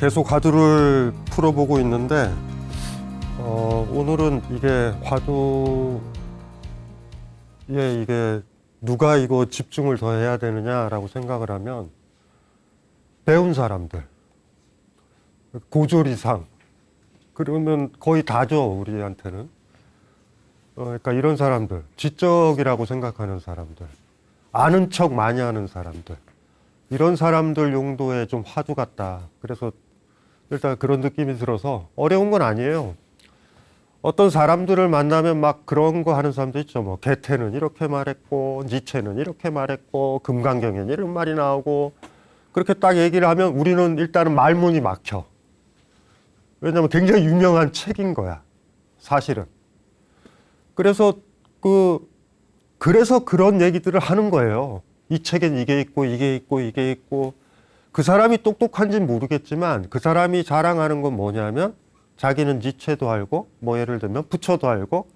계속 화두를 풀어보고 있는데 오늘은 이게 화두에 이게 누가 이거 집중을 더 해야 되느냐라고 생각을 하면 배운 사람들, 고졸 이상, 그러면 거의 다죠, 우리한테는. 그러니까 이런 사람들, 지적이라고 생각하는 사람들, 아는 척 많이 하는 사람들, 이런 사람들 용도의 좀 화두 같다. 그래서 일단 그런 느낌이 들어서 어려운 건 아니에요. 어떤 사람들을 만나면 막 그런 거 하는 사람도 있죠. 뭐 게테는 이렇게 말했고, 니체는 이렇게 말했고, 금강경에는 이런 말이 나오고, 그렇게 딱 얘기를 하면 우리는 일단은 말문이 막혀. 왜냐하면 굉장히 유명한 책인 거야, 사실은. 그래서 그런 얘기들을 하는 거예요. 이 책엔 이게 있고 이게 있고 이게 있고. 그 사람이 똑똑한지는 모르겠지만 그 사람이 자랑하는 건 뭐냐면 자기는 니체도 알고, 뭐 예를 들면 부처도 알고,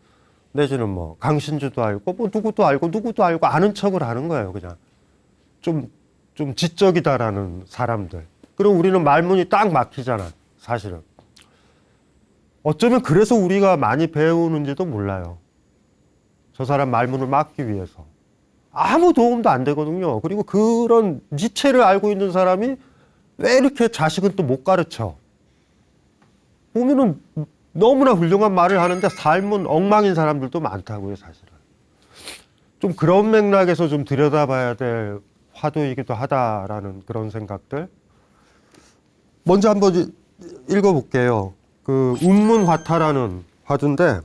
내지는 뭐 강신주도 알고, 뭐 누구도 알고 아는 척을 하는 거예요. 그냥 좀 지적이다라는 사람들. 그럼 우리는 말문이 딱 막히잖아, 사실은. 어쩌면 그래서 우리가 많이 배우는지도 몰라요. 저 사람 말문을 막기 위해서. 아무 도움도 안 되거든요. 그리고 그런 니체를 알고 있는 사람이 왜 이렇게 자식은 또 못 가르쳐? 보면은 너무나 훌륭한 말을 하는데 삶은 엉망인 사람들도 많다고요, 사실은. 좀 그런 맥락에서 좀 들여다봐야 될 화두이기도 하다라는 그런 생각들. 먼저 한번 읽어볼게요. 그 운문화타라는 화두인데,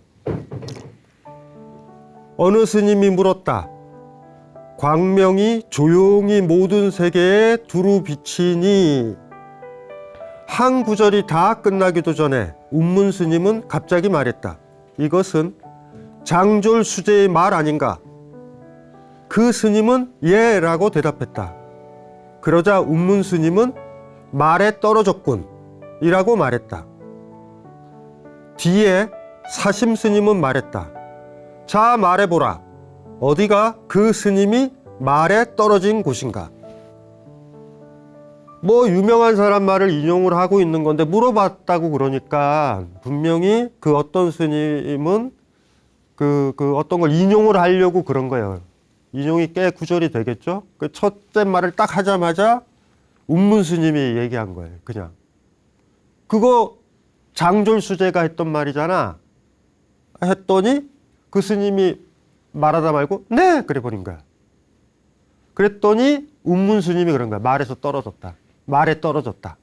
어느 스님이 물었다. 광명이 조용히 모든 세계에 두루 비치니. 한 구절이 다 끝나기도 전에 운문 스님은 갑자기 말했다. 이것은 장졸 수제의 말 아닌가? 그 스님은 예 라고 대답했다. 그러자 운문 스님은 말에 떨어졌군 이라고 말했다. 뒤에 사심 스님은 말했다. 자, 말해보라. 어디가 그 스님이 말에 떨어진 곳인가? 뭐 유명한 사람 말을 인용을 하고 있는 건데 물어봤다고 그러니까 분명히 그 어떤 스님은 그 어떤 걸 인용을 하려고 그런 거예요. 인용이 꽤 구절이 되겠죠? 그 첫째 말을 딱 하자마자 운문 스님이 얘기한 거예요. 그냥. 그거 장졸 수제가 했던 말이잖아. 했더니 그 스님이 말하다 말고 네! 그래 버린 거야. 그랬더니 운문 스님이 그런 거야. 말에서 떨어졌다. 말에 떨어졌다.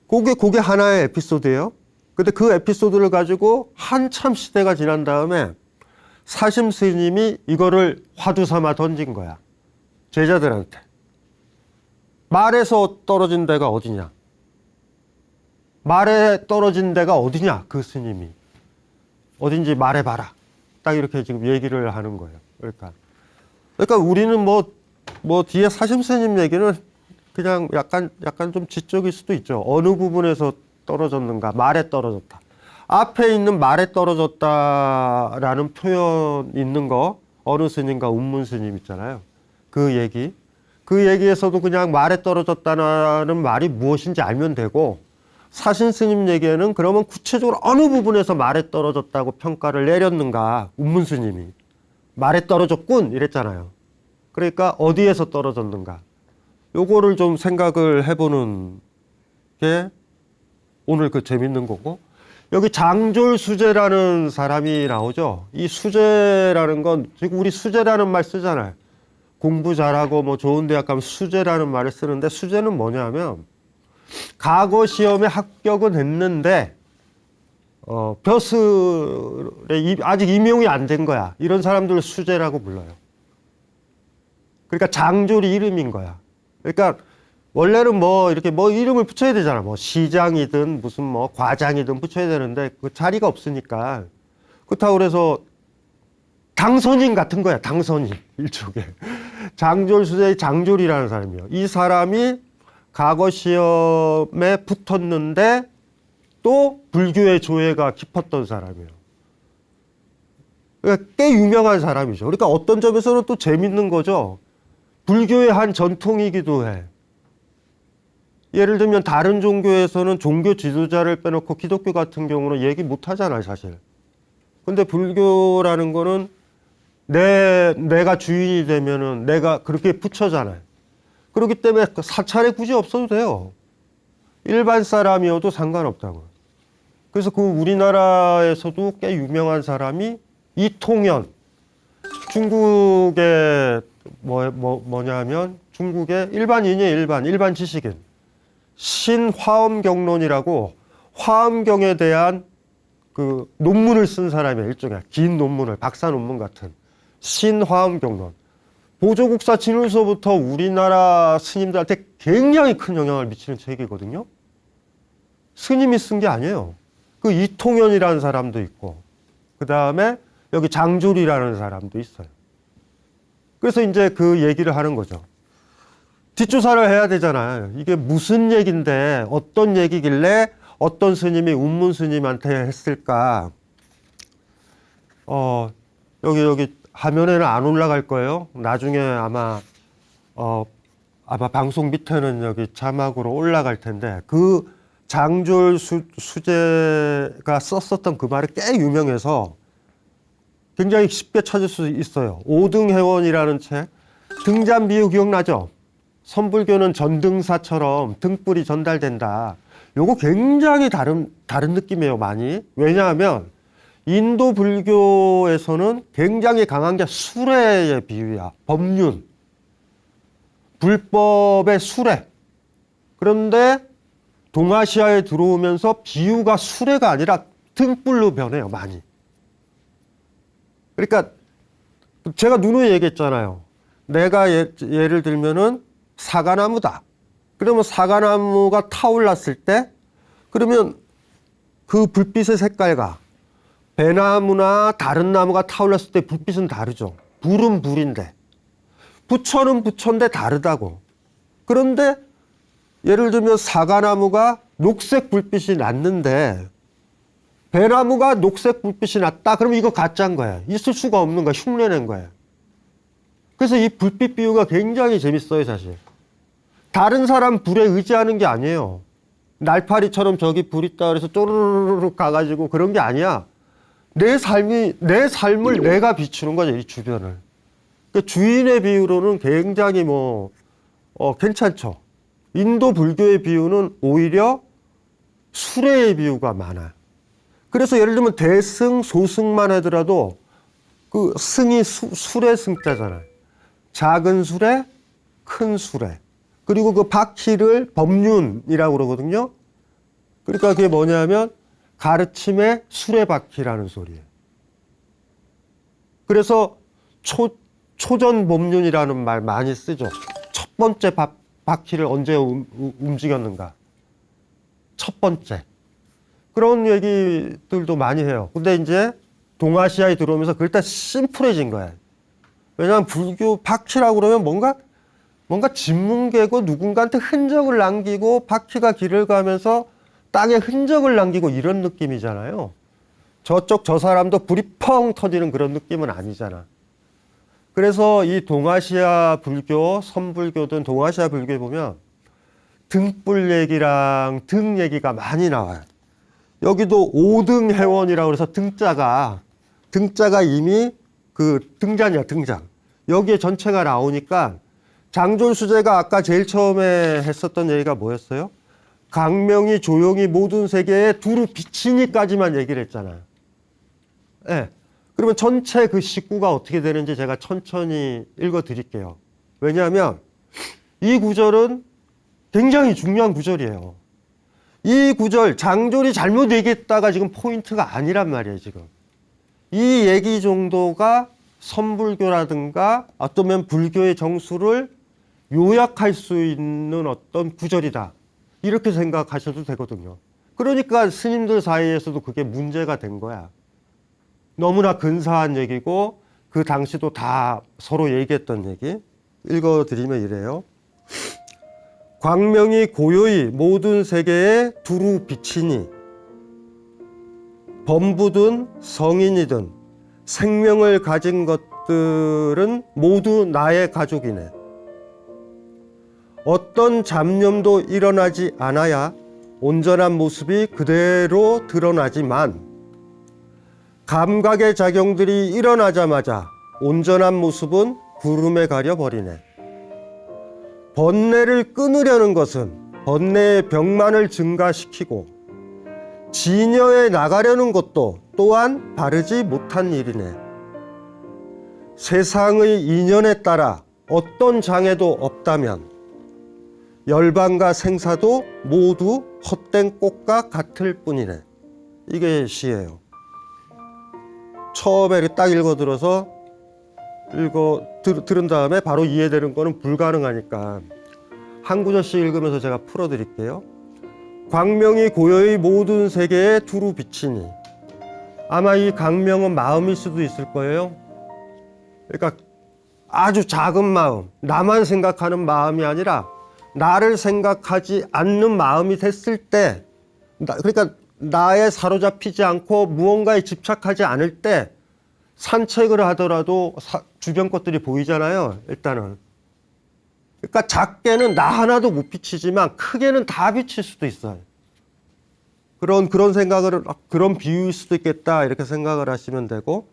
그게 하나의 에피소드예요. 근데 그 에피소드를 가지고 한참 시대가 지난 다음에 사심 스님이 이거를 화두 삼아 던진 거야. 제자들한테. 말에서 떨어진 데가 어디냐? 말에 떨어진 데가 어디냐? 그 스님이. 어딘지 말해봐라. 딱 이렇게 지금 얘기를 하는 거예요. 그러니까 우리는 뭐 뒤에 사심 스님 얘기는 그냥 약간 좀 지적일 수도 있죠. 어느 부분에서 떨어졌는가? 말에 떨어졌다. 앞에 있는 말에 떨어졌다라는 표현 있는 거, 어느 스님과 운문 스님 있잖아요. 그 얘기에서도 그냥 말에 떨어졌다는 말이 무엇인지 알면 되고, 사신 스님 얘기에는 그러면 구체적으로 어느 부분에서 말에 떨어졌다고 평가를 내렸는가? 운문 스님이. 말에 떨어졌군 이랬잖아요. 그러니까 어디에서 떨어졌는가? 요거를 좀 생각을 해보는 게 오늘 그 재밌는 거고, 여기 장졸 수제라는 사람이 나오죠. 이 수제라는 건 지금 우리 수제라는 말 쓰잖아요. 공부 잘하고 뭐 좋은 대학 가면 수제라는 말을 쓰는데, 수제는 뭐냐면 과거 시험에 합격은 했는데 벼슬에 아직 임용이 안 된 거야. 이런 사람들을 수제라고 불러요. 그러니까 장졸이 이름인 거야. 그러니까 원래는 뭐 이렇게 뭐 이름을 붙여야 되잖아. 뭐 시장이든 무슨 뭐 과장이든 붙여야 되는데 그 자리가 없으니까. 그렇다고 그래서 당선인 같은 거야. 당선인. 일종의. 장졸 수제의 장졸이라는 사람이에요. 이 사람이 과거 시험에 붙었는데 또 불교의 조예가 깊었던 사람이에요. 그러니까 꽤 유명한 사람이죠. 그러니까 어떤 점에서는 또 재밌는 거죠. 불교의 한 전통이기도 해. 예를 들면 다른 종교에서는 종교 지도자를 빼놓고 기독교 같은 경우는 얘기 못 하잖아요, 사실. 근데 불교라는 거는 내가 주인이 되면은 내가 그렇게 붙여잖아요. 그렇기 때문에 사찰에 굳이 없어도 돼요. 일반 사람이어도 상관없다고요. 그래서 그 우리나라에서도 꽤 유명한 사람이 이통현. 중국의 뭐냐면 중국의 일반인이에요, 일반 지식인. 신화엄경론이라고 화엄경에 대한 그 논문을 쓴 사람이에요. 일종의 긴 논문을, 박사 논문 같은 신화엄경론. 보조국사 진울서부터 우리나라 스님들한테 굉장히 큰 영향을 미치는 책이거든요. 스님이 쓴 게 아니에요. 그 이통현이라는 사람도 있고, 그 다음에 여기 장졸이라는 사람도 있어요. 그래서 이제 그 얘기를 하는 거죠. 뒷조사를 해야 되잖아요. 이게 무슨 얘기인데 어떤 얘기길래 어떤 스님이 운문 스님한테 했을까? 여기 화면에는 안 올라갈 거예요. 나중에 아마 방송 밑에는 여기 자막으로 올라갈 텐데, 그 장졸 수재가 썼었던 그 말이 꽤 유명해서 굉장히 쉽게 찾을 수 있어요. 오등해원이라는 책. 등잔 비유 기억나죠? 선불교는 전등사처럼 등불이 전달된다. 요거 굉장히 다른 느낌이에요, 많이. 왜냐하면 인도 불교에서는 굉장히 강한 게 수레의 비유야. 법륜. 불법의 수레. 그런데 동아시아에 들어오면서 비유가 수레가 아니라 등불로 변해요, 많이. 그러니까 제가 누누이 얘기했잖아요. 내가 예를 들면은 사과나무다. 그러면 사과나무가 타올랐을 때, 그러면 그 불빛의 색깔과 배나무나 다른 나무가 타올랐을 때 불빛은 다르죠. 불은 불인데. 부처는 부처인데 다르다고. 그런데 예를 들면 사과나무가 녹색 불빛이 났는데 배나무가 녹색 불빛이 났다. 그러면 이거 가짜인 거야. 있을 수가 없는 거야. 흉내낸 거야. 그래서 이 불빛 비유가 굉장히 재밌어요, 사실. 다른 사람 불에 의지하는 게 아니에요. 날파리처럼 저기 불 있다 그래서 쪼르르륵 가가지고 그런 게 아니야. 내 삶을 내가 비추는 거죠, 이 주변을. 그러니까 주인의 비유로는 굉장히 괜찮죠. 인도 불교의 비유는 오히려 수레의 비유가 많아요. 그래서 예를 들면 대승, 소승만 하더라도 그 승이 수레 승자잖아요. 작은 수레, 큰 수레. 그리고 그 바퀴를 법륜이라고 그러거든요. 그러니까 그게 뭐냐면 가르침의 수레바퀴라는 소리예요. 그래서 초전 법륜이라는 말 많이 쓰죠. 첫 번째 바퀴를 언제 움직였는가. 첫 번째. 그런 얘기들도 많이 해요. 근데 이제 동아시아에 들어오면서 그게 다 심플해진 거예요. 왜냐하면 불교 바퀴라고 그러면 뭔가 진문계고 누군가한테 흔적을 남기고 바퀴가 길을 가면서 땅에 흔적을 남기고 이런 느낌이잖아요. 저 사람도 불이 펑 터지는 그런 느낌은 아니잖아. 그래서 이 동아시아 불교, 선불교든 동아시아 불교에 보면 등불 얘기랑 등 얘기가 많이 나와요. 여기도 오등해원이라고 해서 등자가 이미 그 등잔이야, 등잔. 여기에 전체가 나오니까 장졸수재가 아까 제일 처음에 했었던 얘기가 뭐였어요? 광명이 조용히 모든 세계에 두루 비치니까지만 얘기를 했잖아요. 네. 그러면 전체 그 식구가 어떻게 되는지 제가 천천히 읽어 드릴게요. 왜냐하면 이 구절은 굉장히 중요한 구절이에요. 이 구절, 장졸이 잘못 얘기했다가 지금 포인트가 아니란 말이에요, 지금. 이 얘기 정도가 선불교라든가 어쩌면 불교의 정수를 요약할 수 있는 어떤 구절이다. 이렇게 생각하셔도 되거든요. 그러니까 스님들 사이에서도 그게 문제가 된 거야. 너무나 근사한 얘기고 그 당시도 다 서로 얘기했던 얘기. 읽어드리면 이래요. 광명이 고요히 모든 세계에 두루 비치니 범부든 성인이든 생명을 가진 것들은 모두 나의 가족이네. 어떤 잡념도 일어나지 않아야 온전한 모습이 그대로 드러나지만 감각의 작용들이 일어나자마자 온전한 모습은 구름에 가려버리네. 번뇌를 끊으려는 것은 번뇌의 병만을 증가시키고 진여에 나가려는 것도 또한 바르지 못한 일이네. 세상의 인연에 따라 어떤 장애도 없다면 열반과 생사도 모두 헛된 꽃과 같을 뿐이네. 이게 시예요. 처음에 딱 읽어들어서 들은 다음에 바로 이해되는 거는 불가능하니까 한 구절씩 읽으면서 제가 풀어드릴게요. 광명이 고요히 모든 세계에 두루 비치니. 아마 이 광명은 마음일 수도 있을 거예요. 그러니까 아주 작은 마음, 나만 생각하는 마음이 아니라 나를 생각하지 않는 마음이 됐을 때, 그러니까 나에 사로잡히지 않고 무언가에 집착하지 않을 때 산책을 하더라도 주변 것들이 보이잖아요. 일단은. 그러니까 작게는 나 하나도 못 비치지만 크게는 다 비칠 수도 있어요. 그런 생각을, 그런 비유일 수도 있겠다 이렇게 생각을 하시면 되고,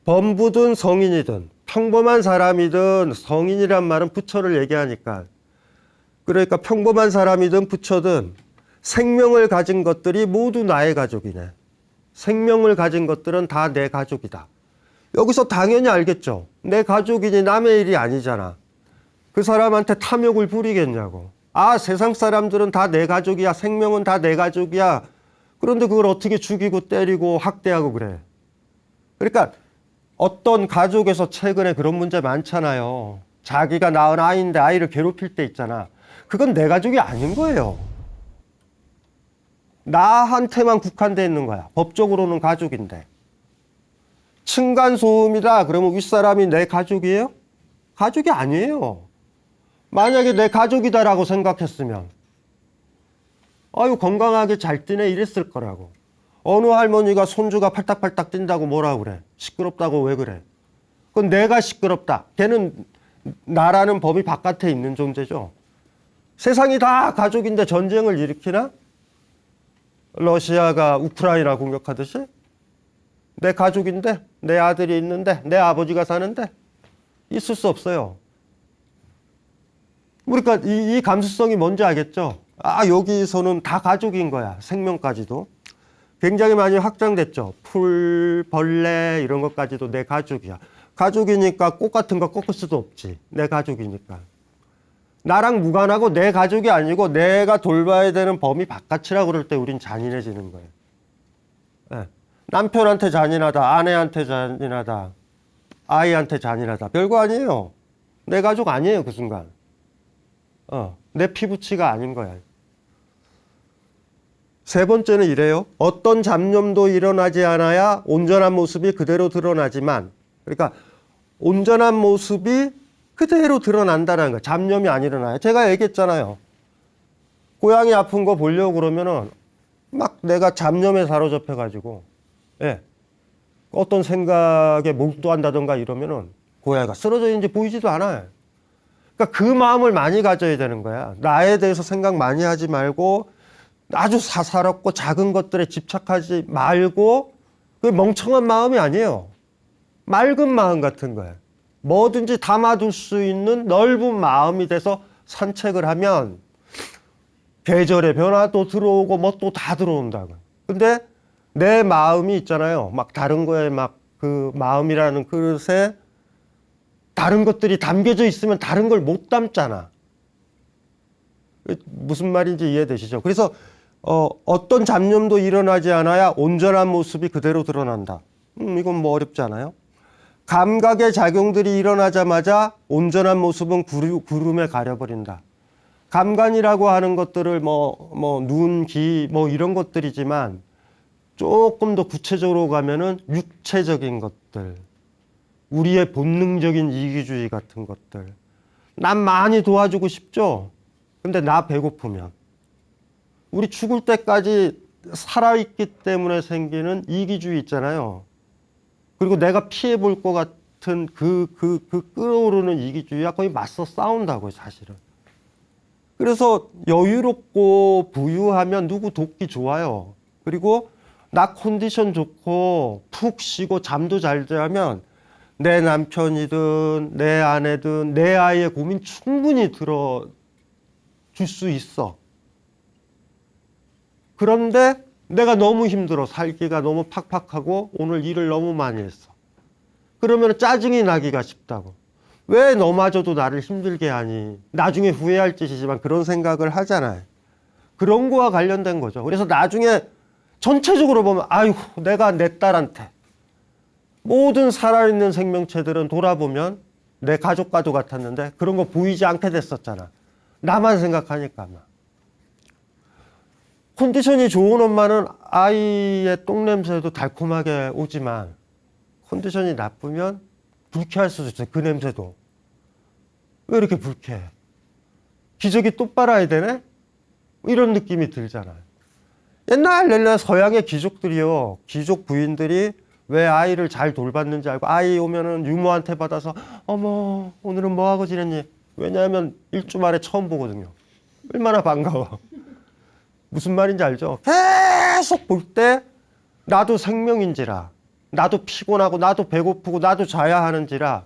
범부든 성인이든 평범한 사람이든, 성인이란 말은 부처를 얘기하니까, 그러니까 평범한 사람이든 부처든 생명을 가진 것들이 모두 나의 가족이네. 생명을 가진 것들은 다 내 가족이다. 여기서 당연히 알겠죠. 내 가족이니 남의 일이 아니잖아. 그 사람한테 탐욕을 부리겠냐고. 아, 세상 사람들은 다 내 가족이야. 생명은 다 내 가족이야. 그런데 그걸 어떻게 죽이고 때리고 학대하고 그래. 그러니까 어떤 가족에서 최근에 그런 문제 많잖아요. 자기가 낳은 아이인데 아이를 괴롭힐 때 있잖아. 그건 내 가족이 아닌 거예요. 나한테만 국한되어 있는 거야. 법적으로는 가족인데. 층간소음이다 그러면 윗사람이 내 가족이에요? 가족이 아니에요. 만약에 내 가족이다라고 생각했으면 아유 건강하게 잘 뛰네 이랬을 거라고. 어느 할머니가 손주가 팔딱팔딱 뛴다고 뭐라 그래. 시끄럽다고 왜 그래. 그건 내가 시끄럽다. 걔는 나라는 범위 바깥에 있는 존재죠. 세상이 다 가족인데 전쟁을 일으키나? 러시아가 우크라이나 공격하듯이? 내 가족인데, 내 아들이 있는데, 내 아버지가 사는데 있을 수 없어요. 그러니까 이 감수성이 뭔지 알겠죠? 아, 여기서는 다 가족인 거야. 생명까지도. 굉장히 많이 확장됐죠. 풀, 벌레 이런 것까지도 내 가족이야. 가족이니까 꽃 같은 거 꺾을 수도 없지. 내 가족이니까. 나랑 무관하고 내 가족이 아니고 내가 돌봐야 되는 범위 바깥이라고 그럴 때 우린 잔인해지는 거예요. 네. 남편한테 잔인하다, 아내한테 잔인하다, 아이한테 잔인하다. 별거 아니에요. 내 가족 아니에요, 그 순간. 내 피부치가 아닌 거야. 세 번째는 이래요. 어떤 잡념도 일어나지 않아야 온전한 모습이 그대로 드러나지만, 그러니까 온전한 모습이 그대로 드러난다는 거예요. 잡념이 안 일어나요. 제가 얘기했잖아요. 고양이 아픈 거 보려고 그러면은 막 내가 잡념에 사로잡혀가지고, 예. 어떤 생각에 몰두한다던가 이러면은 고양이가 쓰러져 있는지 보이지도 않아요. 그러니까 그 마음을 많이 가져야 되는 거야. 나에 대해서 생각 많이 하지 말고 아주 사사롭고 작은 것들에 집착하지 말고 그 멍청한 마음이 아니에요. 맑은 마음 같은 거예요. 뭐든지 담아둘 수 있는 넓은 마음이 돼서 산책을 하면 계절의 변화도 들어오고 뭐 또 다 들어온다고. 근데 내 마음이 있잖아요. 막 다른 거에 막 그 마음이라는 그릇에 다른 것들이 담겨져 있으면 다른 걸 못 담잖아. 무슨 말인지 이해되시죠? 그래서 어떤 잡념도 일어나지 않아야 온전한 모습이 그대로 드러난다. 이건 뭐 어렵지 않아요? 감각의 작용들이 일어나자마자 온전한 모습은 구름에 가려버린다. 감관이라고 하는 것들을 눈, 귀, 이런 것들이지만 조금 더 구체적으로 가면은 육체적인 것들, 우리의 본능적인 이기주의 같은 것들. 난 많이 도와주고 싶죠? 근데 나 배고프면. 우리 죽을 때까지 살아있기 때문에 생기는 이기주의 있잖아요. 그리고 내가 피해볼 것 같은 그 끓어오르는 이기주의와 거의 맞서 싸운다고요, 사실은. 그래서 여유롭고 부유하면 누구 돕기 좋아요. 그리고 나 컨디션 좋고 푹 쉬고 잠도 잘 자면 내 남편이든 내 아내든 내 아이의 고민 충분히 들어줄 수 있어. 그런데 내가 너무 힘들어. 살기가 너무 팍팍하고 오늘 일을 너무 많이 했어. 그러면 짜증이 나기가 쉽다고. 왜 너마저도 나를 힘들게 하니? 나중에 후회할 짓이지만 그런 생각을 하잖아요. 그런 거와 관련된 거죠. 그래서 나중에 전체적으로 보면 아이고 내가 내 딸한테 모든 살아있는 생명체들은 돌아보면 내 가족과도 같았는데 그런 거 보이지 않게 됐었잖아. 나만 생각하니까. 컨디션이 좋은 엄마는 아이의 똥냄새도 달콤하게 오지만 컨디션이 나쁘면 불쾌할 수도 있어요. 그 냄새도. 왜 이렇게 불쾌해? 기저귀 또 빨아야 되네? 이런 느낌이 들잖아요. 옛날 서양의 귀족들이요. 귀족 부인들이 왜 아이를 잘 돌봤는지 알고 아이 오면은 유모한테 받아서 어머 오늘은 뭐하고 지냈니? 왜냐하면 일주 만에 처음 보거든요. 얼마나 반가워. 무슨 말인지 알죠? 계속 볼 때 나도 생명인지라 나도 피곤하고 나도 배고프고 나도 자야 하는지라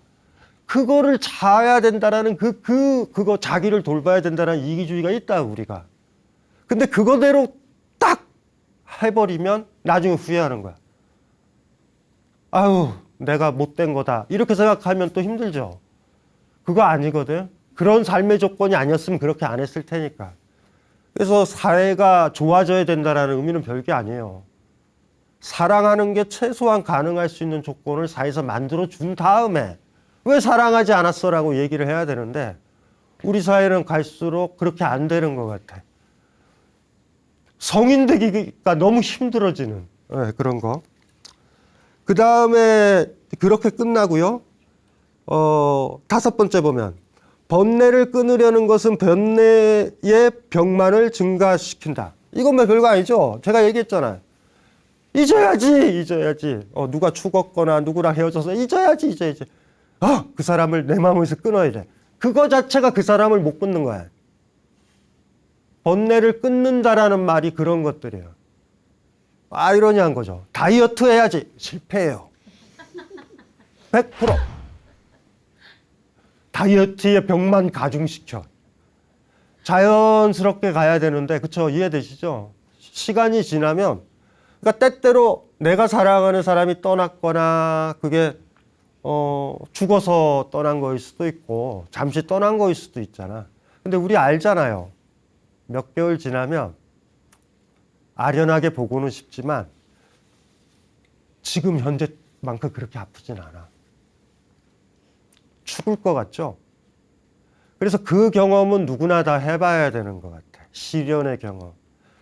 그거를 자야 된다라는 그거 자기를 돌봐야 된다는 이기주의가 있다 우리가. 근데 그거대로 딱 해버리면 나중에 후회하는 거야. 아유 내가 못된 거다 이렇게 생각하면 또 힘들죠. 그거 아니거든. 그런 삶의 조건이 아니었으면 그렇게 안 했을 테니까. 그래서 사회가 좋아져야 된다는 의미는 별게 아니에요. 사랑하는 게 최소한 가능할 수 있는 조건을 사회에서 만들어 준 다음에 왜 사랑하지 않았어? 라고 얘기를 해야 되는데 우리 사회는 갈수록 그렇게 안 되는 것 같아. 성인 되기가 너무 힘들어지는 그런 거. 그 다음에 그렇게 끝나고요. 다섯 번째 보면 번뇌를 끊으려는 것은 번뇌의 병만을 증가시킨다. 이건 뭐 별거 아니죠. 제가 얘기했잖아요. 잊어야지. 누가 죽었거나 누구랑 헤어져서 잊어야지. 그 사람을 내 마음에서 끊어야 돼. 그거 자체가 그 사람을 못 끊는 거야. 번뇌를 끊는다라는 말이 그런 것들이에요. 아이러니한 거죠. 다이어트 해야지. 실패해요. 100%. 다이어트의 병만 가중시켜. 자연스럽게 가야 되는데, 그쵸? 이해되시죠? 시간이 지나면, 그러니까 때때로 내가 사랑하는 사람이 떠났거나, 그게, 죽어서 떠난 거일 수도 있고, 잠시 떠난 거일 수도 있잖아. 근데 우리 알잖아요. 몇 개월 지나면, 아련하게 보고는 싶지만, 지금 현재만큼 그렇게 아프진 않아. 죽을 것 같죠? 그래서 그 경험은 누구나 다 해봐야 되는 것 같아. 시련의 경험.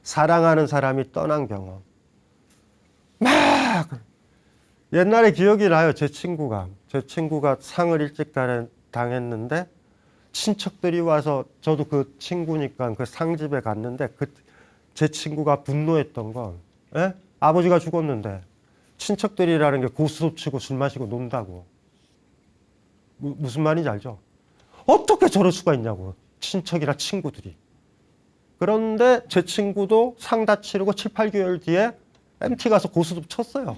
사랑하는 사람이 떠난 경험. 막 옛날에 기억이 나요. 제 친구가 상을 일찍 당했는데 친척들이 와서 저도 그 친구니까 그 상집에 갔는데 제 친구가 분노했던 건 아버지가 죽었는데 친척들이라는 게 고스톱 치고 술 마시고 논다고. 무슨 말인지 알죠? 어떻게 저럴 수가 있냐고. 친척이나 친구들이. 그런데 제 친구도 상 다 치르고 7, 8개월 뒤에 MT 가서 고스톱 쳤어요.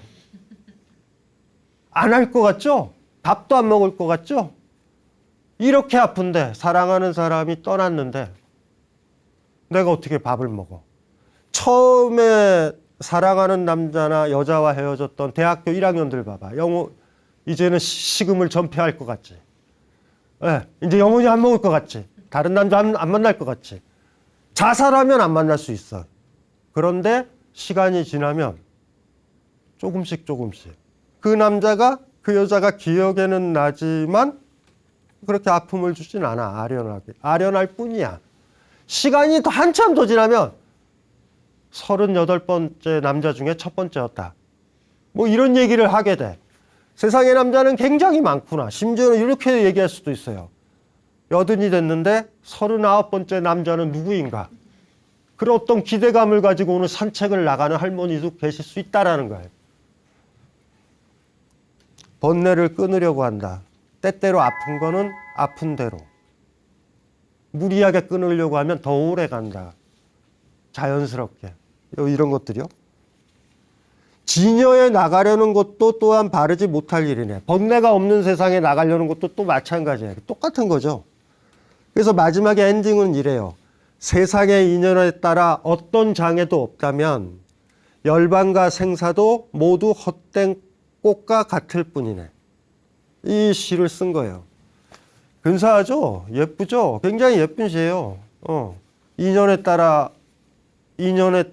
안 할 것 같죠? 밥도 안 먹을 것 같죠? 이렇게 아픈데 사랑하는 사람이 떠났는데 내가 어떻게 밥을 먹어? 처음에 사랑하는 남자나 여자와 헤어졌던 대학교 1학년들 봐봐. 이제는 식음을 전폐할 것 같지. 이제 영원히 안 먹을 것 같지. 다른 남자 안 만날 것 같지. 자살하면 안 만날 수 있어. 그런데 시간이 지나면 조금씩 그 남자가 그 여자가 기억에는 나지만 그렇게 아픔을 주진 않아. 아련할 뿐이야. 시간이 한참 더 지나면 38번째 남자 중에 첫 번째였다. 뭐 이런 얘기를 하게 돼. 세상의 남자는 굉장히 많구나. 심지어는 이렇게 얘기할 수도 있어요. 80이 됐는데 39번째 남자는 누구인가. 그런 어떤 기대감을 가지고 오늘 산책을 나가는 할머니도 계실 수 있다는 거예요. 번뇌를 끊으려고 한다. 때때로 아픈 거는 아픈 대로. 무리하게 끊으려고 하면 더 오래 간다. 자연스럽게. 이런 것들이요. 진여에 나가려는 것도 또한 바르지 못할 일이네. 번뇌가 없는 세상에 나가려는 것도 또 마찬가지예요. 똑같은 거죠. 그래서 마지막에 엔딩은 이래요. 세상의 인연에 따라 어떤 장애도 없다면 열반과 생사도 모두 헛된 꽃과 같을 뿐이네. 이 시를 쓴 거예요. 근사하죠? 예쁘죠? 굉장히 예쁜 시예요. 인연에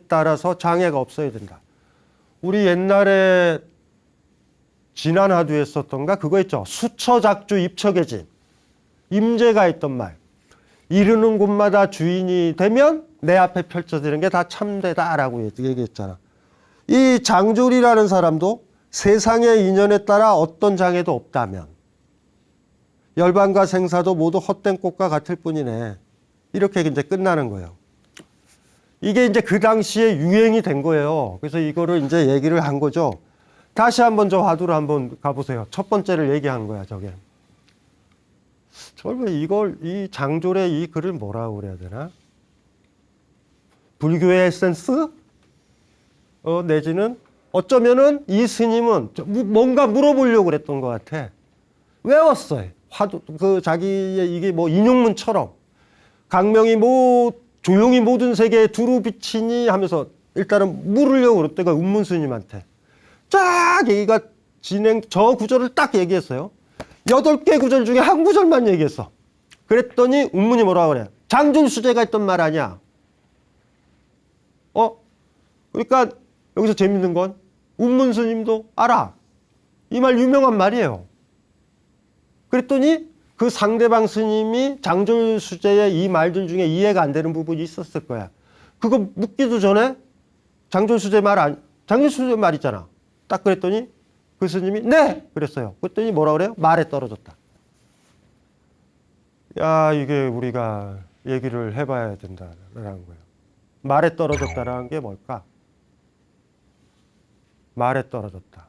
따라서 장애가 없어야 된다. 우리 옛날에 지난 화두에 썼던가 그거 있죠. 수처작주 입처계진. 임재가 있던 말. 이르는 곳마다 주인이 되면 내 앞에 펼쳐지는 게 다 참되다라고 얘기했잖아. 이 장졸이라는 사람도 세상의 인연에 따라 어떤 장애도 없다면 열반과 생사도 모두 헛된 꽃과 같을 뿐이네. 이렇게 이제 끝나는 거예요. 이게 이제 그 당시에 유행이 된 거예요. 그래서 이거를 이제 얘기를 한 거죠. 다시 한번 저 화두로 한번 가보세요. 첫 번째를 얘기한 거야, 저게. 이 장졸의 이 글을 뭐라고 그래야 되나? 불교의 에센스? 내지는 어쩌면은 이 스님은 뭔가 물어보려고 그랬던 것 같아. 외웠어요. 자기의 이게 뭐 인용문처럼. 강명이 조용히 모든 세계에 두루 비치니 하면서 일단은 물으려고 그랬대가 운문 스님한테. 쫙 얘기가 저 구절을 딱 얘기했어요. 8개 구절 중에 한 구절만 얘기했어. 그랬더니 운문이 뭐라고 그래? 장졸수재가 했던 말 아니야. 그러니까 여기서 재밌는 건 운문 스님도 알아. 이 말 유명한 말이에요. 그랬더니 그 상대방 스님이 장졸수재의 이 말들 중에 이해가 안 되는 부분이 있었을 거야. 그거 묻기도 전에 장졸수재 말 있잖아. 딱 그랬더니 그 스님이 네! 그랬어요. 그랬더니 뭐라 그래요? 말에 떨어졌다. 야, 이게 우리가 얘기를 해봐야 된다라는 거예요. 말에 떨어졌다라는 게 뭘까? 말에 떨어졌다.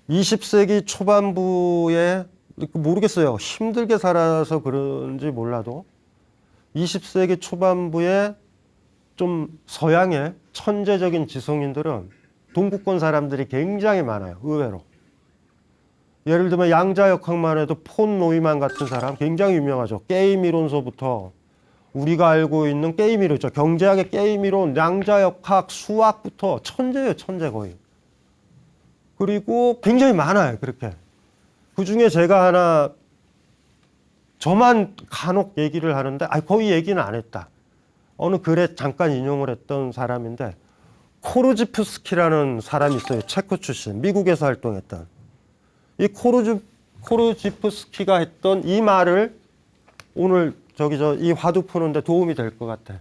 20세기 초반부에 모르겠어요. 힘들게 살아서 그런지 몰라도 20세기 초반부에 좀 서양의 천재적인 지성인들은 동구권 사람들이 굉장히 많아요. 의외로. 예를 들면 양자역학만 해도 폰 노이만 같은 사람 굉장히 유명하죠. 게임 이론서부터 우리가 알고 있는 게임 이론 있죠. 경제학의 게임 이론, 양자역학, 수학부터 천재예요. 천재 거의. 그리고 굉장히 많아요. 그렇게. 그중에 제가 저만 간혹 얘기를 하는데 거의 얘기는 안 했다. 어느 글에 잠깐 인용을 했던 사람인데 코르지프스키라는 사람이 있어요. 체코 출신. 미국에서 활동했던. 이 코르지프스키가 했던 이 말을 오늘 이 화두 푸는데 도움이 될 것 같아.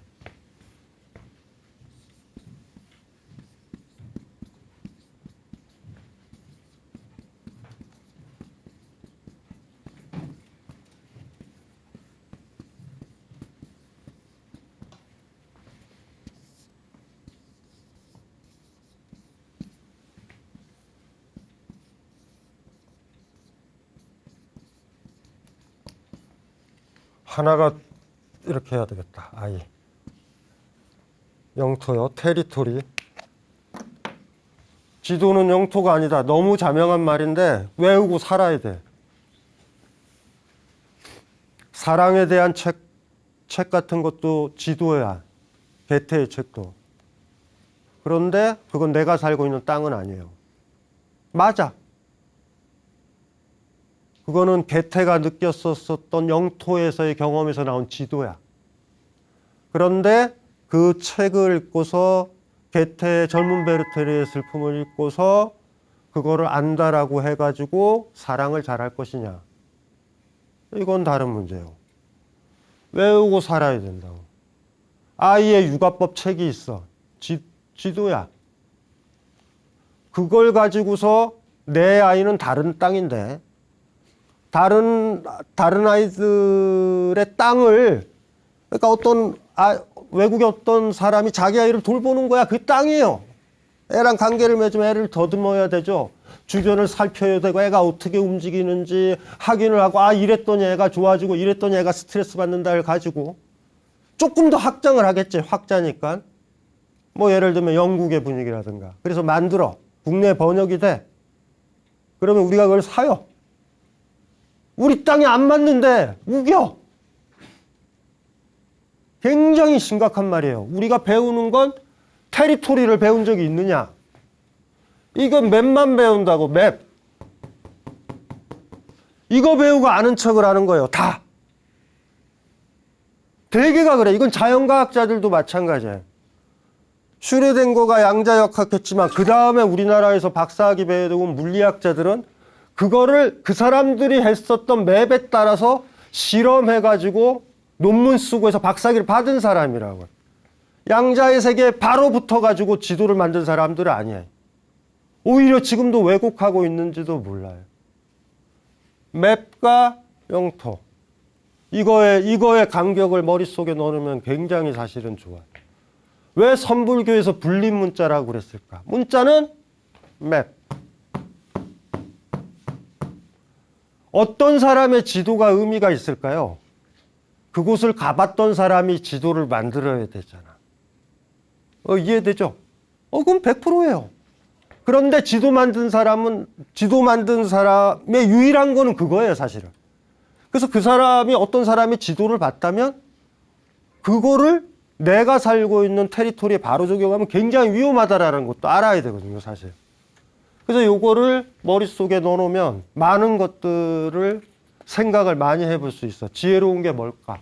하나가 이렇게 해야 되겠다. 영토요. 테리토리. 지도는 영토가 아니다. 너무 자명한 말인데 외우고 살아야 돼. 사랑에 대한 책 같은 것도 지도야. 개태의 책도. 그런데 그건 내가 살고 있는 땅은 아니에요. 맞아. 그거는 개태가 느꼈었던 영토에서의 경험에서 나온 지도야. 그런데 그 책을 읽고서 개태의 젊은 베르테르의 슬픔을 읽고서 그거를 안다라고 해가지고 사랑을 잘할 것이냐. 이건 다른 문제예요. 외우고 살아야 된다고. 아이의 육아법 책이 있어. 지도야. 그걸 가지고서 내 아이는 다른 땅인데 다른 아이들의 땅을 그러니까 외국의 어떤 사람이 자기 아이를 돌보는 거야. 그 땅이에요. 애랑 관계를 맺으면 애를 더듬어야 되죠. 주변을 살펴야 되고 애가 어떻게 움직이는지 확인을 하고 이랬더니 애가 좋아지고 이랬더니 애가 스트레스 받는다를 가지고 조금 더 확장을 하겠지. 확자니까. 뭐 예를 들면 영국의 분위기라든가. 그래서 만들어. 국내 번역이 돼. 그러면 우리가 그걸 사요. 우리 땅에 안 맞는데 우겨. 굉장히 심각한 말이에요. 우리가 배우는 건 테리토리를 배운 적이 있느냐? 이건 맵만 배운다고, 맵. 이거 배우고 아는 척을 하는 거예요, 다. 대개가 그래. 이건 자연과학자들도 마찬가지예요. 슈레딩거가 양자역학했지만 그 다음에 우리나라에서 박사학위 배우고 물리학자들은 그거를 그 사람들이 했었던 맵에 따라서 실험해가지고 논문 쓰고 해서 박사학위를 받은 사람이라고요. 양자의 세계에 바로 붙어가지고 지도를 만든 사람들은 아니에요. 오히려 지금도 왜곡하고 있는지도 몰라요. 맵과 영토. 이거의 간격을 머릿속에 넣으면 굉장히 사실은 좋아요. 왜 선불교에서 분립 문자라고 그랬을까? 문자는 맵. 어떤 사람의 지도가 의미가 있을까요? 그곳을 가봤던 사람이 지도를 만들어야 되잖아. 이해되죠? 그럼 100%예요. 그런데 지도 만든 사람의 유일한 거는 그거예요, 사실은. 그래서 그 사람이 어떤 사람이 지도를 봤다면 그거를 내가 살고 있는 테리토리에 바로 적용하면 굉장히 위험하다라는 것도 알아야 되거든요, 사실. 그래서 요거를 머릿속에 넣어놓으면 많은 것들을 생각을 많이 해볼 수 있어. 지혜로운 게 뭘까?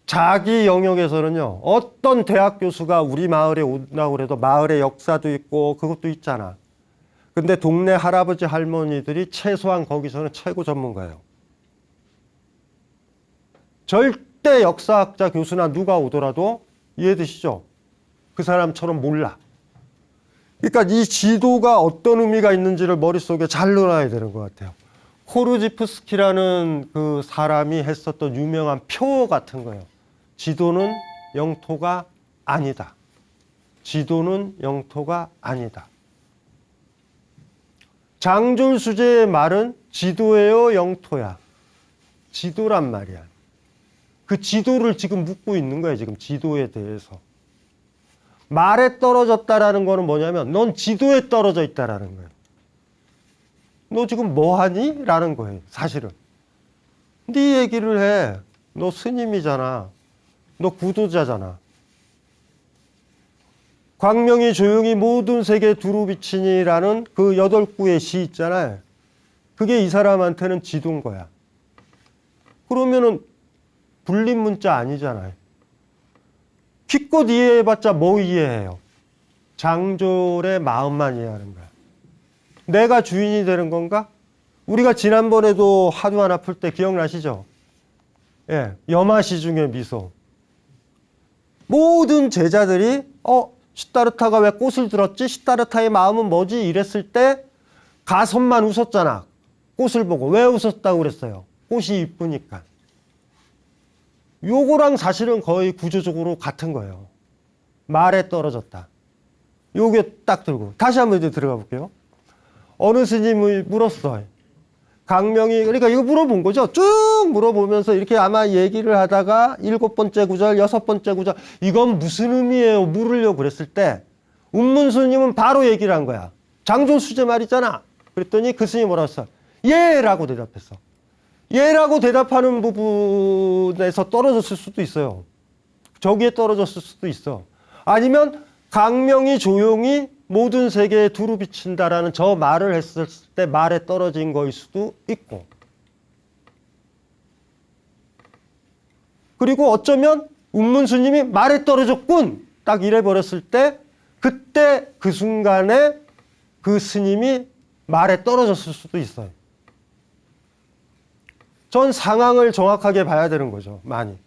자기 영역에서는요, 어떤 대학 교수가 우리 마을에 온다고 해도 마을의 역사도 있고 그것도 있잖아. 근데 동네 할아버지 할머니들이 최소한 거기서는 최고 전문가예요. 절대 역사학자 교수나 누가 오더라도 이해되시죠? 그 사람처럼 몰라. 그러니까 이 지도가 어떤 의미가 있는지를 머릿속에 잘 넣어놔야 되는 것 같아요. 코르지프스키라는 그 사람이 했었던 유명한 표 같은 거예요. 지도는 영토가 아니다. 지도는 영토가 아니다. 장졸수제의 말은 지도예요, 영토야? 지도란 말이야. 그 지도를 지금 묻고 있는 거예요, 지금 지도에 대해서. 말에 떨어졌다라는 거는 뭐냐면 넌 지도에 떨어져 있다라는 거예요. 너 지금 뭐 하니? 라는 거예요, 사실은. 네 얘기를 해. 너 스님이잖아. 너 구도자잖아. 광명이 조용히 모든 세계에 두루 비치니라는 그 8구의 시 있잖아요. 그게 이 사람한테는 지도인 거야. 그러면은 불림 문자 아니잖아요. 기껏 이해해봤자 뭐 이해해요? 장졸의 마음만 이해하는 거야. 내가 주인이 되는 건가? 우리가 지난번에도 하두안 아플 때 기억나시죠? 예, 염화시 중에 미소. 모든 제자들이 시타르타가 왜 꽃을 들었지? 시타르타의 마음은 뭐지? 이랬을 때 가섭만 웃었잖아. 꽃을 보고. 왜 웃었다고 그랬어요? 꽃이 이쁘니까. 요거랑 사실은 거의 구조적으로 같은 거예요. 말에 떨어졌다. 요게 딱 들고. 다시 한번 이제 들어가 볼게요. 어느 스님이 물었어요. 강명이, 그러니까 이거 물어본 거죠. 쭉 물어보면서 이렇게 아마 얘기를 하다가 7번째 구절, 6번째 구절, 이건 무슨 의미예요? 물으려고 그랬을 때, 운문스님은 바로 얘기를 한 거야. 장존수제 말이잖아. 그랬더니 그 스님이 뭐라고 했어? 예! 라고 대답했어. 예라고 대답하는 부분에서 떨어졌을 수도 있어요. 저기에 떨어졌을 수도 있어. 아니면 강명이 조용히 모든 세계에 두루 비친다라는 저 말을 했을 때 말에 떨어진 거일 수도 있고. 그리고 어쩌면 운문스님이 말에 떨어졌군! 딱 이래 버렸을 때 그때 그 순간에 그 스님이 말에 떨어졌을 수도 있어요. 전 상황을 정확하게 봐야 되는 거죠. 많이.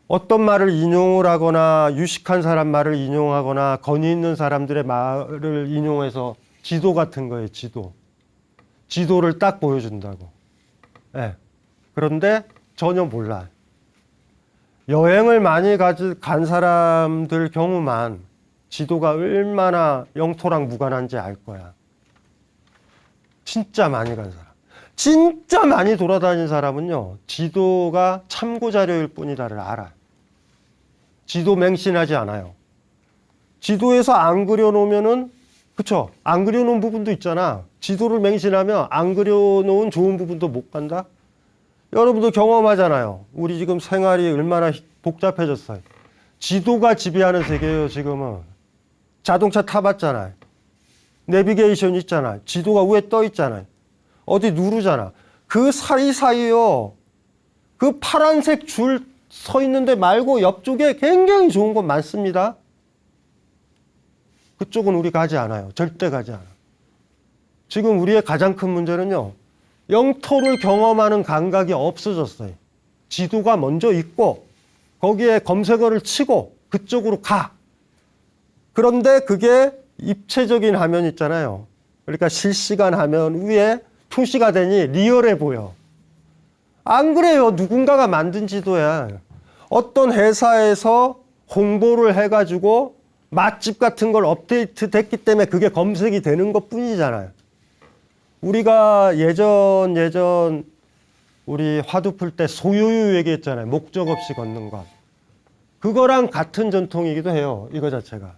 어떤 말을 인용을 하거나 유식한 사람 말을 인용하거나 권위 있는 사람들의 말을 인용해서 지도 같은 거예요. 지도. 지도를 딱 보여준다고. 네. 그런데 전혀 몰라. 여행을 많이 간 사람들 경우만 지도가 얼마나 영토랑 무관한지 알 거야. 진짜 많이 간 사람. 진짜 많이 돌아다닌 사람은요, 지도가 참고 자료일 뿐이다를 알아. 지도 맹신하지 않아요. 지도에서 안 그려놓으면은, 그쵸? 안 그려놓은 부분도 있잖아. 지도를 맹신하면 안 그려놓은 좋은 부분도 못 간다? 여러분도 경험하잖아요. 우리 지금 생활이 얼마나 복잡해졌어요. 지도가 지배하는 세계예요, 지금은. 자동차 타봤잖아요. 내비게이션 있잖아요. 지도가 위에 떠 있잖아요. 어디 누르잖아. 그 사이사이요. 그 파란색 줄 서 있는데 말고 옆쪽에 굉장히 좋은 곳 많습니다. 그쪽은 우리 가지 않아요. 절대 가지 않아. 지금 우리의 가장 큰 문제는요, 영토를 경험하는 감각이 없어졌어요. 지도가 먼저 있고 거기에 검색어를 치고 그쪽으로 가. 그런데 그게 입체적인 화면 있잖아요. 그러니까 실시간 화면 위에 표시가 되니 리얼해 보여. 안 그래요. 누군가가 만든 지도야. 어떤 회사에서 홍보를 해가지고 맛집 같은 걸 업데이트 됐기 때문에 그게 검색이 되는 것 뿐이잖아요. 우리가 예전 우리 화두 풀 때 소요유 얘기했잖아요. 목적 없이 걷는 것. 그거랑 같은 전통이기도 해요. 이거 자체가.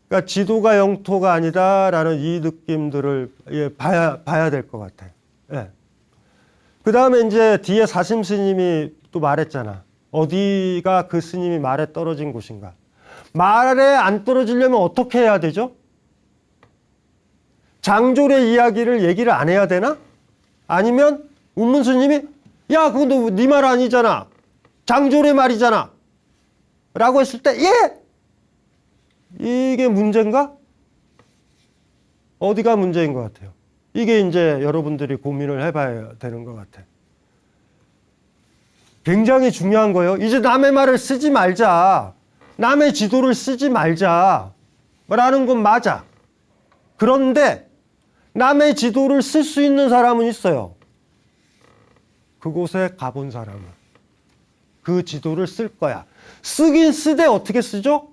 그러니까 지도가 영토가 아니다라는 이 느낌들을 봐야 될 것 같아. 예. 그 다음에 이제 뒤에 사심 스님이 또 말했잖아. 어디가 그 스님이 말에 떨어진 곳인가. 말에 안 떨어지려면 어떻게 해야 되죠? 장졸의 이야기를 얘기를 안 해야 되나? 아니면 운문 스님이 야 그건 네 말 아니잖아. 장졸의 말이잖아. 라고 했을 때 예! 이게 문제인가? 어디가 문제인 것 같아요? 이게 이제 여러분들이 고민을 해봐야 되는 것 같아요. 굉장히 중요한 거예요. 이제 남의 말을 쓰지 말자. 남의 지도를 쓰지 말자. 라는 건 맞아. 그런데 남의 지도를 쓸 수 있는 사람은 있어요. 그곳에 가본 사람은. 그 지도를 쓸 거야. 쓰긴 쓰되 어떻게 쓰죠?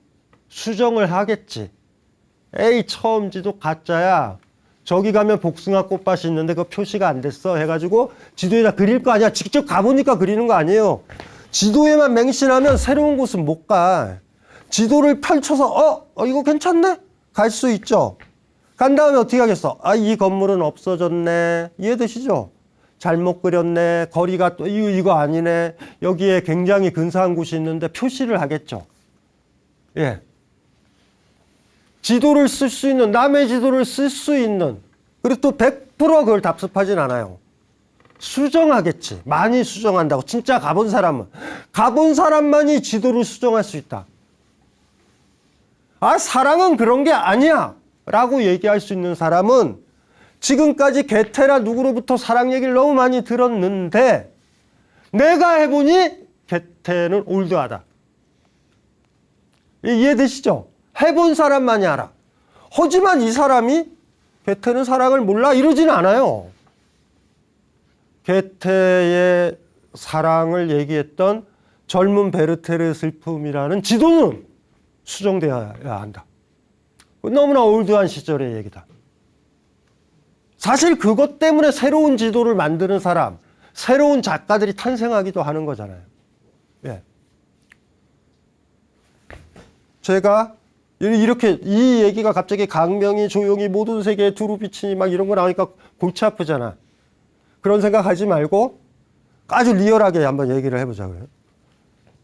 수정을 하겠지. 에이 처음 지도 가짜야. 저기 가면 복숭아 꽃밭이 있는데 그 표시가 안 됐어 해가지고 지도에다 그릴 거 아니야. 직접 가보니까 그리는 거 아니에요. 지도에만 맹신하면 새로운 곳은 못 가. 지도를 펼쳐서 이거 괜찮네? 갈 수 있죠. 간 다음에 어떻게 하겠어? 이 건물은 없어졌네. 이해되시죠? 잘못 그렸네. 거리가 또 이거 아니네. 여기에 굉장히 근사한 곳이 있는데 표시를 하겠죠. 예. 지도를 쓸 수 있는, 남의 지도를 쓸 수 있는, 그리고 또 100% 그걸 답습하진 않아요. 수정하겠지. 많이 수정한다고. 진짜 가본 사람만이 지도를 수정할 수 있다. 사랑은 그런 게 아니야. 라고 얘기할 수 있는 사람은 지금까지 게테나 누구로부터 사랑 얘기를 너무 많이 들었는데 내가 해보니 게테는 올드하다. 이해되시죠? 해본 사람만이 알아. 하지만 이 사람이 게테는 사랑을 몰라 이러진 않아요. 게테의 사랑을 얘기했던 젊은 베르테르의 슬픔이라는 지도는 수정되어야 한다. 너무나 올드한 시절의 얘기다. 사실 그것 때문에 새로운 지도를 만드는 사람, 새로운 작가들이 탄생하기도 하는 거잖아요. 예. 제가 이렇게 이 얘기가 갑자기 강명이 조용히 모든 세계에 두루 비치니 막 이런 거 나오니까 골치 아프잖아. 그런 생각하지 말고 아주 리얼하게 한번 얘기를 해보자고요.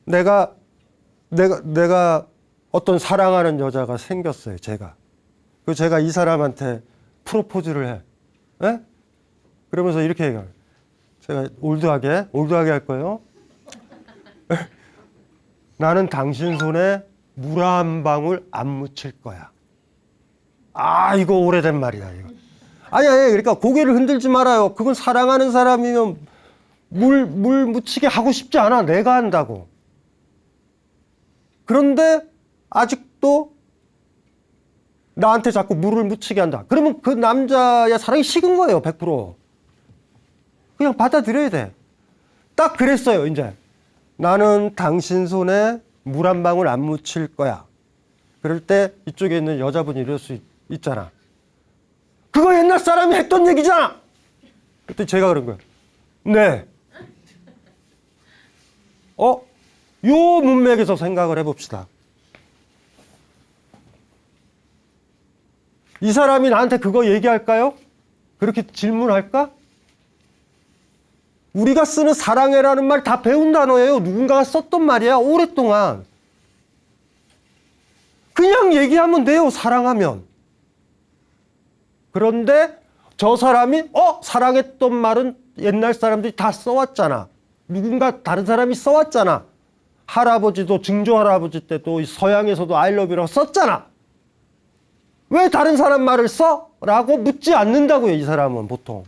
내가 어떤 사랑하는 여자가 생겼어요. 제가 이 사람한테 프로포즈를 해. 예? 그러면서 이렇게 얘기해요. 제가 올드하게 할 거예요. 나는 당신 손에 물 한 방울 안 묻힐 거야. 이거 오래된 말이야, 이거. 아니야, 그러니까 고개를 흔들지 말아요. 그건 사랑하는 사람이면 물 묻히게 하고 싶지 않아. 내가 한다고. 그런데 아직도 나한테 자꾸 물을 묻히게 한다. 그러면 그 남자야 사랑이 식은 거예요, 100%. 그냥 받아들여야 돼. 딱 그랬어요, 이제. 나는 당신 손에 물 한 방울 안 묻힐 거야. 그럴 때 이쪽에 있는 여자분이 이럴 수 있잖아. 그거 옛날 사람이 했던 얘기잖아. 그때 제가 그런 거예요. 네. 요 문맥에서 생각을 해봅시다. 이 사람이 나한테 그거 얘기할까요? 그렇게 질문할까? 우리가 쓰는 사랑해라는 말 다 배운 단어예요. 누군가가 썼던 말이야. 오랫동안. 그냥 얘기하면 돼요. 사랑하면. 그런데 저 사람이 사랑했던 말은 옛날 사람들이 다 써왔잖아. 누군가 다른 사람이 써왔잖아. 할아버지도 증조 할아버지 때도 서양에서도 I love you라고 썼잖아. 왜 다른 사람 말을 써? 라고 묻지 않는다고요. 이 사람은 보통.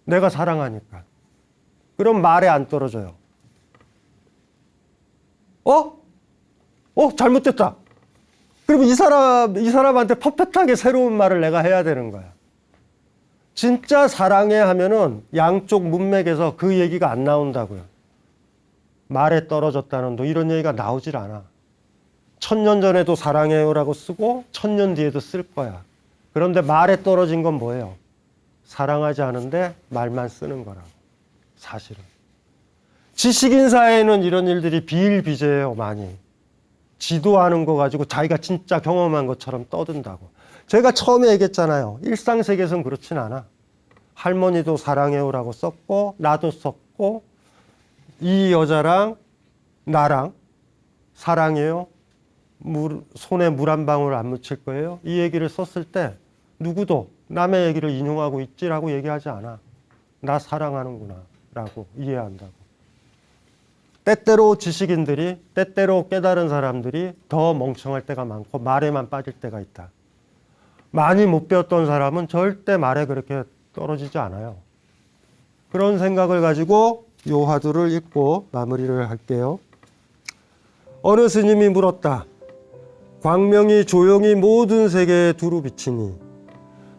내가 사랑하니까. 그럼 말에 안 떨어져요. 잘못됐다. 그러면 이 사람한테 퍼펙트하게 새로운 말을 내가 해야 되는 거야. 진짜 사랑해 하면은 양쪽 문맥에서 그 얘기가 안 나온다고요. 말에 떨어졌다는 이런 얘기가 나오질 않아. 1000년 전에도 사랑해요라고 쓰고 1000년 뒤에도 쓸 거야. 그런데 말에 떨어진 건 뭐예요? 사랑하지 않은데 말만 쓰는 거라고. 사실은. 지식인 사회에는 이런 일들이 비일비재해요. 많이. 지도하는 거 가지고 자기가 진짜 경험한 것처럼 떠든다고. 제가 처음에 얘기했잖아요. 일상세계에서는 그렇진 않아. 할머니도 사랑해요라고 썼고 나도 썼고 이 여자랑 나랑 사랑해요. 손에 물 한 방울 안 묻힐 거예요. 이 얘기를 썼을 때 누구도 남의 얘기를 인용하고 있지라고 얘기하지 않아. 나 사랑하는구나 라고 이해한다고. 때때로 지식인들이, 때때로 깨달은 사람들이 더 멍청할 때가 많고 말에만 빠질 때가 있다. 많이 못 배웠던 사람은 절대 말에 그렇게 떨어지지 않아요. 그런 생각을 가지고 요 화두를 읽고 마무리를 할게요. 어느 스님이 물었다. 광명이 조용히 모든 세계에 두루 비치니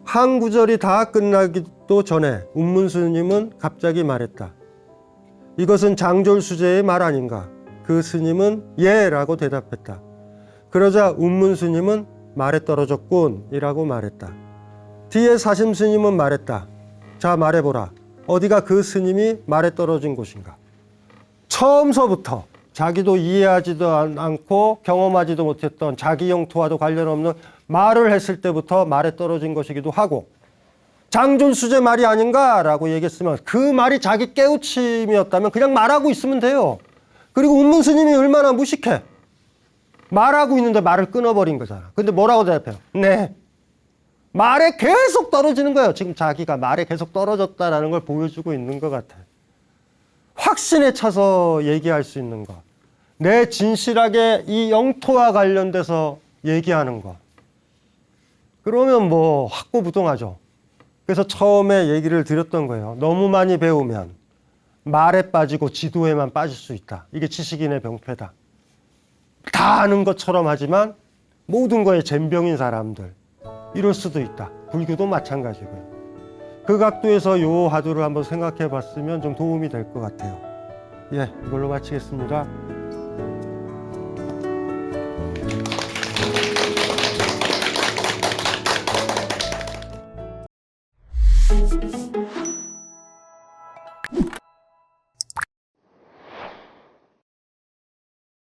한 구절이 다 끝나기도 전에 운문 스님은 갑자기 말했다. 이것은 장졸수제의 말 아닌가? 그 스님은 예 라고 대답했다. 그러자 운문 스님은 말에 떨어졌군 이라고 말했다. 뒤에 사심 스님은 말했다. 자 말해보라. 어디가 그 스님이 말에 떨어진 곳인가? 처음서부터 자기도 이해하지도 않고 경험하지도 못했던 자기 영토와도 관련 없는 말을 했을 때부터 말에 떨어진 것이기도 하고 장졸수제 말이 아닌가 라고 얘기했으면 그 말이 자기 깨우침이었다면 그냥 말하고 있으면 돼요. 그리고 운문 스님이 얼마나 무식해. 말하고 있는데 말을 끊어버린 거잖아. 근데 뭐라고 대답해요? 네. 말에 계속 떨어지는 거예요. 지금 자기가 말에 계속 떨어졌다라는 걸 보여주고 있는 것 같아. 확신에 차서 얘기할 수 있는 것. 내 진실하게 이 영토와 관련돼서 얘기하는 것. 그러면 뭐 확고부동하죠. 그래서 처음에 얘기를 드렸던 거예요. 너무 많이 배우면 말에 빠지고 지도에만 빠질 수 있다. 이게 지식인의 병폐다. 다 아는 것처럼 하지만 모든 거에 젬병인 사람들. 이럴 수도 있다. 불교도 마찬가지고요. 그 각도에서 요 화두를 한번 생각해 봤으면 좀 도움이 될 것 같아요. 예, 이걸로 마치겠습니다.